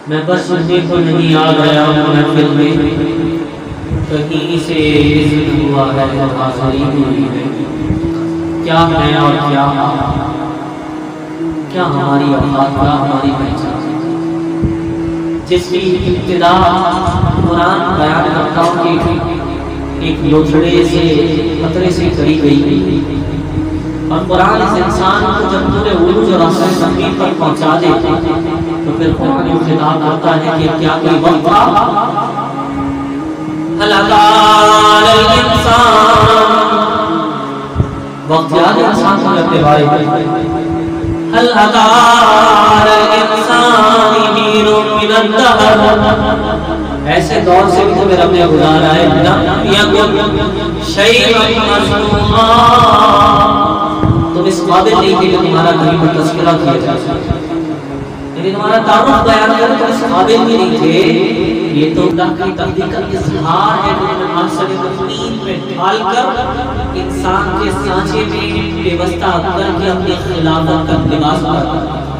میں بس سننے کو نہیں آ گیا ہوں محفل میں، کہیں سے رزق ہوا ہے اور حاضری ہوئی ہے۔ کیا ہے اور کیا کیا ہماری اوقات، کیا ہماری پہچان، جس کی ابتدا قرآن بیان کرتا ہوں کہ ایک لوچڑے سے قطرے سے کری گئی، اور قرآن اس انسان کو جب پورے عروج اور اثر زمین پر پہنچا دے تو پھر قرآن یہ خطاب کرتا ہے کہ کیا کوئی وقت تھا هل أتى على الإنسان، وقت یاد ہے انسان کو اپنے بارے میں، هل أتى على الإنسان حين من الدهر، ایسے دور سے بھی تمہیں رب نے گزارا ہے، لم يكن شيئا مذكورا، تم اس قابل نہیں تھے کہ تمہارا کہیں پر تذکرہ کیا جائے، یعنی تمہارا تعارف بیان کرے تو اس قابل بھی نہیں تھے۔ یہ تو اللہ کی تقدیر کا اظہار ہے کہ انہوں نے معاشرے تقدیر میں ڈھال کر انسان کے سانچے میں پیوستہ کر کے اپنی خلافت کا لباس پہنا۔